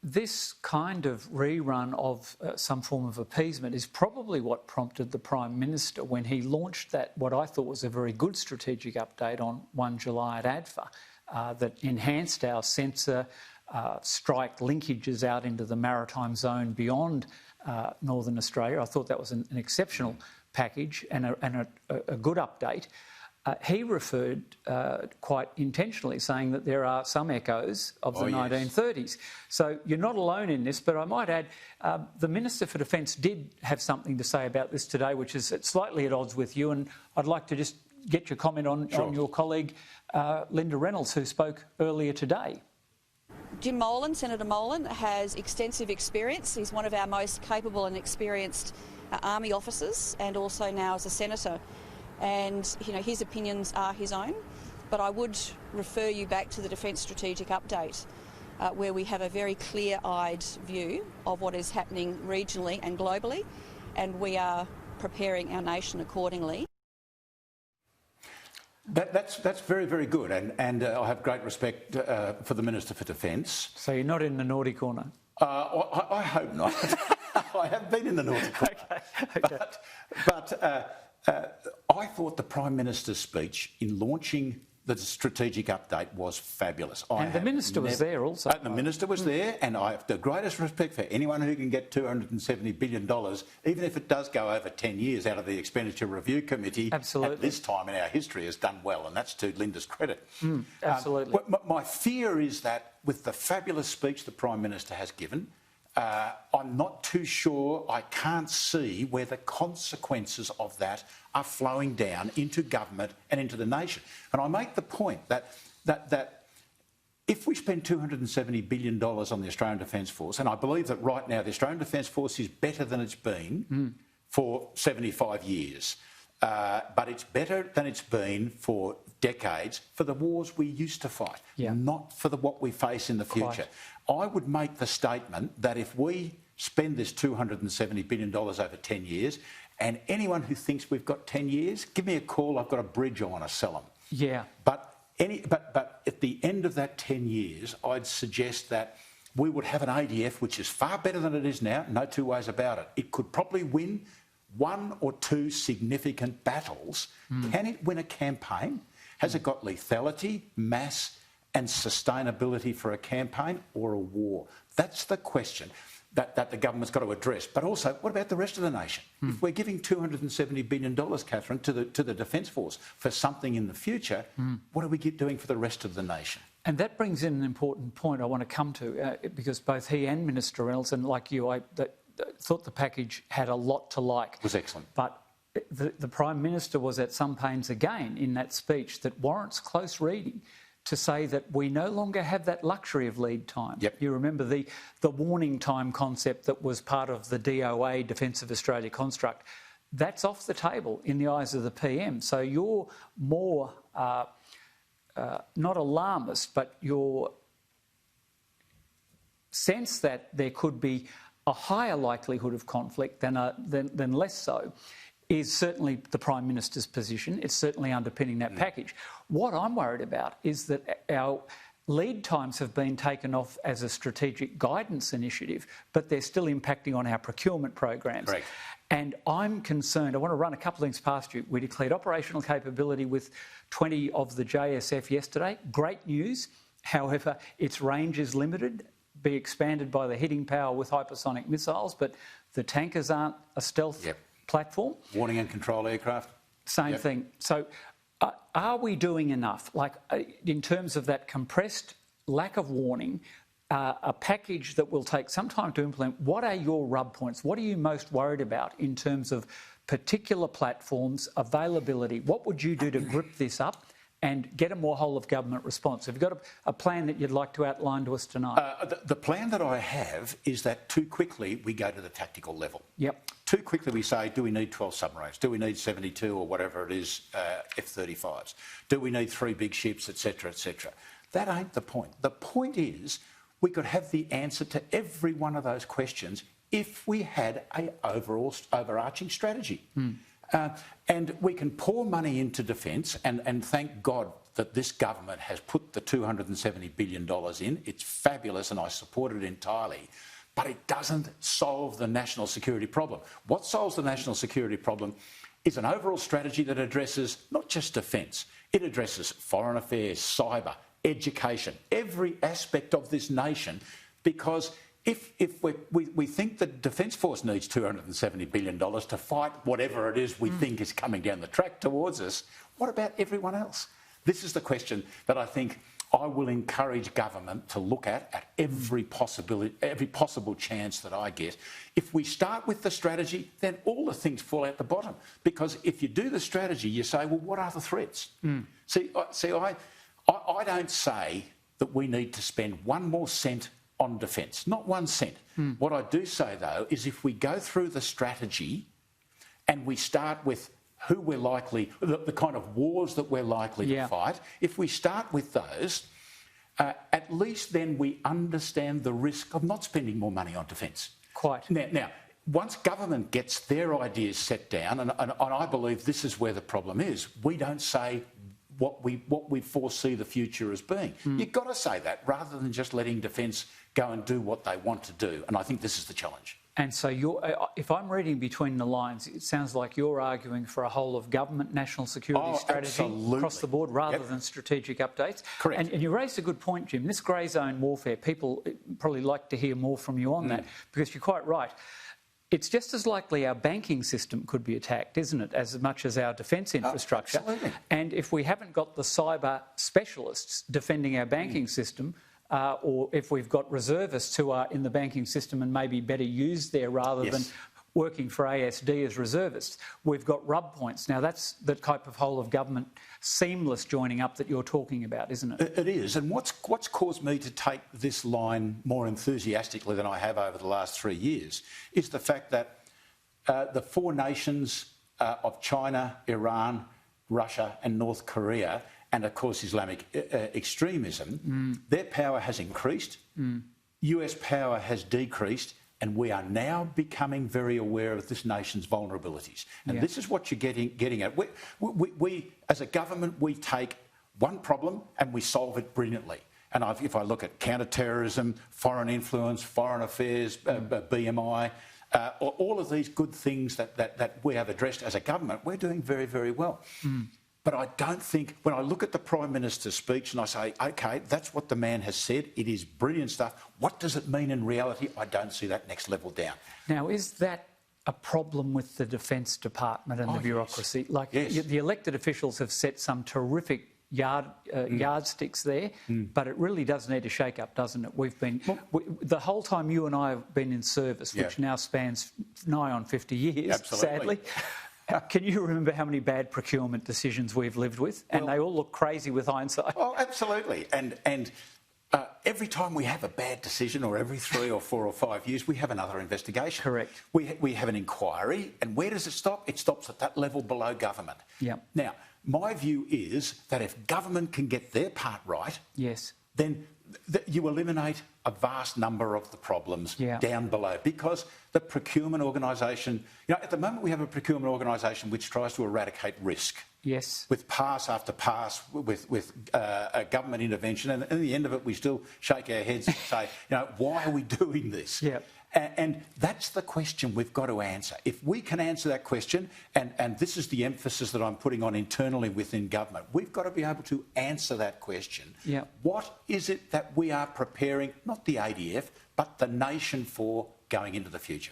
this kind of rerun of some form of appeasement is probably what prompted the Prime Minister when he launched that, what I thought was a very good strategic update on 1 July at ADFA, that enhanced our sensor strike linkages out into the maritime zone beyond Northern Australia. I thought that was an exceptional package and a good update. He referred quite intentionally, saying that there are some echoes of the 1930s. So you're not alone in this, but I might add the Minister for Defence did have something to say about this today, which is slightly at odds with you, and I'd like to just get your comment on your colleague Linda Reynolds, who spoke earlier today. Jim Molan, Senator Molan, has extensive experience. He's one of our most capable and experienced Army officers, and also now as a Senator. And, his opinions are his own, but I would refer you back to the Defence Strategic Update, where we have a very clear-eyed view of what is happening regionally and globally, and we are preparing our nation accordingly. That's very, very good, and I have great respect for the Minister for Defence. So you're not in the naughty corner? I hope not. I have been in the naughty corner. Okay. But I thought the Prime Minister's speech in launching the strategic update was fabulous. And the Minister was there also. The Minister was there, and I have the greatest respect for anyone who can get $270 billion, even if it does go over 10 years, out of the Expenditure Review Committee. Absolutely. At this time in our history has done well, and that's to Linda's credit. Absolutely. My fear is that with the fabulous speech the Prime Minister has given, I'm not too sure, I can't see where the consequences of that are flowing down into government and into the nation. And I make the point that if we spend $270 billion on the Australian Defence Force, and I believe that right now the Australian Defence Force is better than it's been for 75 years, but it's better than it's been for decades for the wars we used to fight, not for what we face in the future. I would make the statement that if we spend this $270 billion over 10 years, and anyone who thinks we've got 10 years, give me a call, I've got a bridge I want to sell them. Yeah. But at the end of that 10 years, I'd suggest that we would have an ADF which is far better than it is now, no two ways about it. It could probably win 1 or 2 significant battles. Can it win a campaign? Has it got lethality, mass and sustainability for a campaign or a war? That's the question that the government's got to address. But also, what about the rest of the nation? If we're giving $270 billion, Catherine, to the Defence Force for something in the future, what are we doing for the rest of the nation? And that brings in an important point I want to come to, because both he and Minister Reynolds, and like you, I thought the package had a lot to like. It was excellent. But the Prime Minister was at some pains again in that speech that warrants close reading to say that we no longer have that luxury of lead time. Yep. You remember the warning time concept that was part of the DOA, Defence of Australia construct. That's off the table in the eyes of the PM. So you're more, not alarmist, but your sense that there could be a higher likelihood of conflict than less so is certainly the Prime Minister's position. It's certainly underpinning that package. What I'm worried about is that our lead times have been taken off as a strategic guidance initiative, but they're still impacting on our procurement programs. Right. And I'm concerned, I want to run a couple of things past you. We declared operational capability with 20 of the JSF yesterday. Great news. However, its range is limited, be expanded by the hitting power with hypersonic missiles, but the tankers aren't a stealth platform. Warning and control aircraft. Same thing. So are we doing enough? Like in terms of that compressed lack of warning, a package that will take some time to implement, what are your rub points? What are you most worried about in terms of particular platforms, availability? What would you do to grip this up and get a more whole-of-government response? Have you got a plan that you'd like to outline to us tonight? The plan that I have is that too quickly we go to the tactical level. Yep. Too quickly we say, do we need 12 submarines? Do we need 72 or whatever it is, F-35s? Do we need 3 big ships, etc., etc.? That ain't the point. The point is we could have the answer to every one of those questions if we had an overarching strategy. And we can pour money into defence, and thank God that this government has put the $270 billion in. It's fabulous and I support it entirely. But it doesn't solve the national security problem. What solves the national security problem is an overall strategy that addresses not just defence, it addresses foreign affairs, cyber, education, every aspect of this nation, because if we think the Defence Force needs $270 billion to fight whatever it is we think is coming down the track towards us, what about everyone else? This is the question that I think I will encourage government to look at every possible chance that I get. If we start with the strategy, then all the things fall out the bottom. Because if you do the strategy, you say, well, what are the threats? See, I don't say that we need to spend one more cent on defence, not 1 cent. What I do say, though, is if we go through the strategy and we start with who we're likely, the kind of wars that we're likely to fight, if we start with those, at least then we understand the risk of not spending more money on defence. Quite. Now, once government gets their ideas set down, and I believe this is where the problem is, we don't say what we foresee the future as being. You've got to say that rather than just letting defence go and do what they want to do. And I think this is the challenge. And so if I'm reading between the lines, it sounds like you're arguing for a whole of government national security strategy across the board rather than strategic updates. Correct. And you raised a good point, Jim. This grey zone warfare, people probably like to hear more from you on that, because you're quite right. It's just as likely our banking system could be attacked, isn't it, as much as our defence infrastructure. Absolutely. And if we haven't got the cyber specialists defending our banking system, or if we've got reservists who are in the banking system and maybe better used there rather than working for ASD as reservists, we've got rub points. Now, that's the type of whole of government seamless joining up that you're talking about, isn't it? It is. And what's caused me to take this line more enthusiastically than I have over the last 3 years is the fact that the four nations of China, Iran, Russia and North Korea, and of course Islamic extremism, their power has increased, US power has decreased, and we are now becoming very aware of this nation's vulnerabilities. And this is what you're getting at. We, as a government, we take one problem and we solve it brilliantly. And if I look at counter-terrorism, foreign influence, foreign affairs, BMI, all of these good things that we have addressed as a government, we're doing very, very well. But I don't think, when I look at the Prime Minister's speech and I say, OK, that's what the man has said, it is brilliant stuff, what does it mean in reality? I don't see that next level down. Now, is that a problem with the Defence Department and the bureaucracy? The elected officials have set some terrific yardsticks there, but it really does need a shake-up, doesn't it? We've been... the whole time you and I have been in service, which now spans nigh on 50 years, sadly... Can you remember how many bad procurement decisions we've lived with? And they all look crazy with hindsight. Oh, absolutely. And every time we have a bad decision, or every 3 or 4 or 5 years, we have another investigation. Correct. We have an inquiry, and where does it stop? It stops at that level below government. Now, my view is that if government can get their part right, then you eliminate a vast number of the problems down below, because the procurement organisation, at the moment we have a procurement organisation which tries to eradicate risk. With pass after pass, with a government intervention, and at the end of it we still shake our heads and say, why are we doing this? And that's the question we've got to answer. If we can answer that question, and this is the emphasis that I'm putting on internally within government, we've got to be able to answer that question. What is it that we are preparing, not the ADF, but the nation for going into the future?